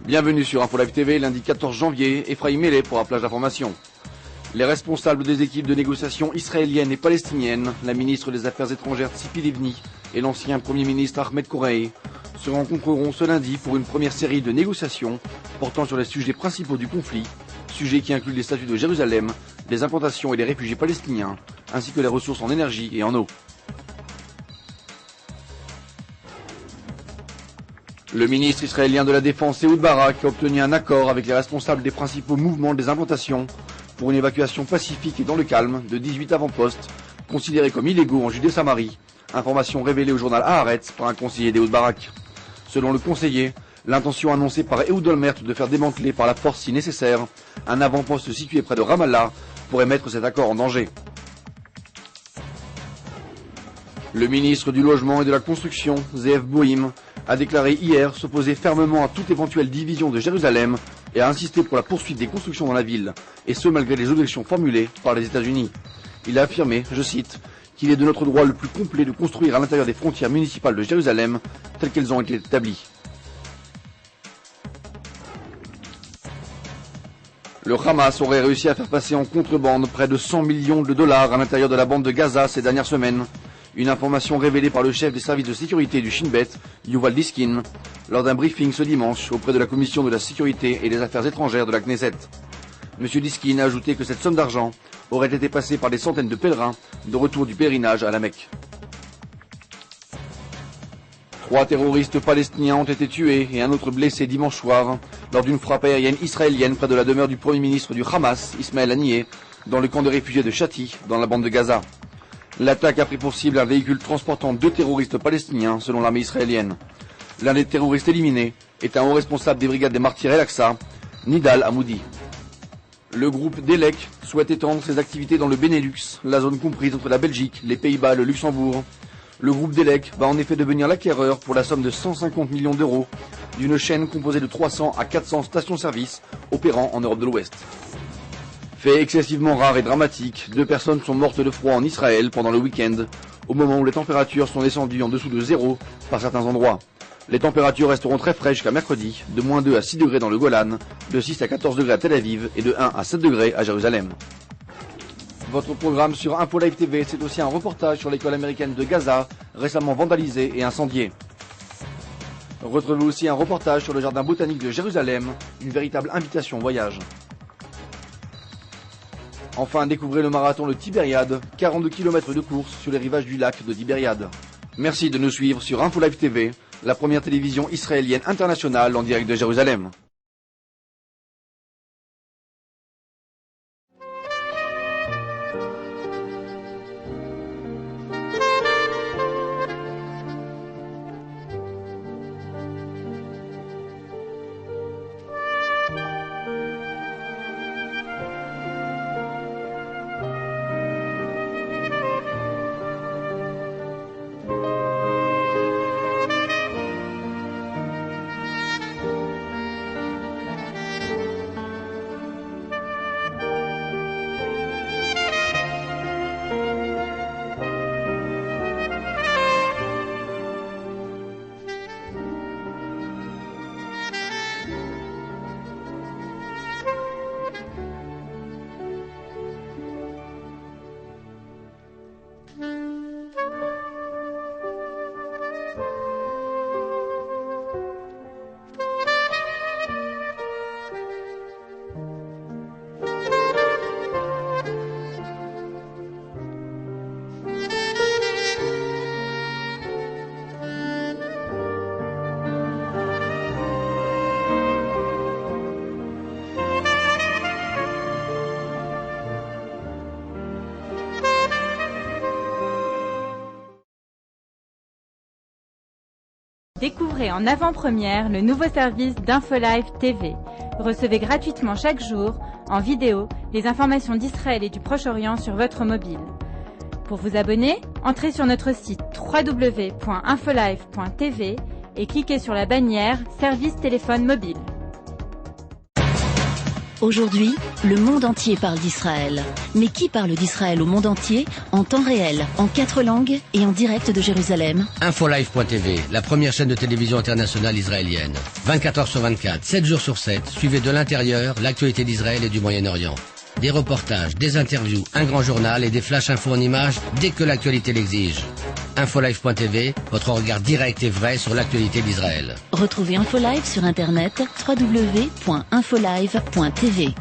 Bienvenue sur Info Live TV, lundi 14 janvier, Ephraim Mélé pour un flash d'information. Les responsables des équipes de négociation israéliennes et palestiniennes, la ministre des Affaires étrangères Tzipi Livni et l'ancien Premier ministre Ahmed Korei, se rencontreront ce lundi pour une première série de négociations portant sur les sujets principaux du conflit, sujets qui incluent les statuts de Jérusalem, les implantations et les réfugiés palestiniens, ainsi que les ressources en énergie et en eau. Le ministre israélien de la Défense, Ehud Barak, a obtenu un accord avec les responsables des principaux mouvements des implantations pour une évacuation pacifique et dans le calme de 18 avant-postes considérés comme illégaux en Judée-Samarie, information révélée au journal Haaretz par un conseiller d'Ehud Barak. Selon le conseiller, l'intention annoncée par Ehud Olmert de faire démanteler par la force si nécessaire un avant-poste situé près de Ramallah pourrait mettre cet accord en danger. Le ministre du Logement et de la Construction, Zeev Boïm, a déclaré hier s'opposer fermement à toute éventuelle division de Jérusalem et a insisté pour la poursuite des constructions dans la ville, et ce malgré les objections formulées par les États-Unis. Il a affirmé, je cite, qu'il est de notre droit le plus complet de construire à l'intérieur des frontières municipales de Jérusalem telles qu'elles ont été établies. Le Hamas aurait réussi à faire passer en contrebande près de 100 millions de dollars à l'intérieur de la bande de Gaza ces dernières semaines. Une information révélée par le chef des services de sécurité du Shin Bet, Yuval Diskin, lors d'un briefing ce dimanche auprès de la commission de la sécurité et des affaires étrangères de la Knesset. M. Diskin a ajouté que cette somme d'argent aurait été passée par des centaines de pèlerins de retour du pèlerinage à la Mecque. 3 terroristes palestiniens ont été tués et un autre blessé dimanche soir lors d'une frappe aérienne israélienne près de la demeure du premier ministre du Hamas, Ismaël Haniyeh, dans le camp de réfugiés de Shati, dans la bande de Gaza. L'attaque a pris pour cible un véhicule transportant 2 terroristes palestiniens, selon l'armée israélienne. L'un des terroristes éliminés est un haut responsable des brigades des martyrs El-Aqsa, Nidal Hamoudi. Le groupe Delek souhaite étendre ses activités dans le Benelux, la zone comprise entre la Belgique, les Pays-Bas et le Luxembourg. Le groupe Delek va en effet devenir l'acquéreur pour la somme de 150 millions d'euros d'une chaîne composée de 300 à 400 stations-service opérant en Europe de l'Ouest. Fait excessivement rare et dramatique, 2 personnes sont mortes de froid en Israël pendant le week-end, au moment où les températures sont descendues en dessous de 0 par certains endroits. Les températures resteront très fraîches jusqu'à mercredi, de -2 à 6 degrés dans le Golan, de 6 à 14 degrés à Tel Aviv et de 1 à 7 degrés à Jérusalem. Votre programme sur Info Live TV, c'est aussi un reportage sur l'école américaine de Gaza, récemment vandalisée et incendiée. Retrouvez aussi un reportage sur le jardin botanique de Jérusalem, une véritable invitation au voyage. Enfin, découvrez le marathon de Tibériade, 42 km de course sur les rivages du lac de Tibériade. Merci de nous suivre sur Info Live TV, la première télévision israélienne internationale en direct de Jérusalem. Découvrez en avant-première le nouveau service d'Info Live TV. Recevez gratuitement chaque jour, en vidéo, les informations d'Israël et du Proche-Orient sur votre mobile. Pour vous abonner, entrez sur notre site www.infolive.tv et cliquez sur la bannière Service téléphone mobile. Aujourd'hui, le monde entier parle d'Israël. Mais qui parle d'Israël au monde entier, en temps réel, en 4 langues et en direct de Jérusalem? Infolive.tv, la première chaîne de télévision internationale israélienne. 24 heures sur 24, 7 jours sur 7, suivez de l'intérieur l'actualité d'Israël et du Moyen-Orient. Des reportages, des interviews, un grand journal et des flash infos en images dès que l'actualité l'exige. Infolive.tv, votre regard direct et vrai sur l'actualité d'Israël. Retrouvez Infolive sur internet www.infolive.tv.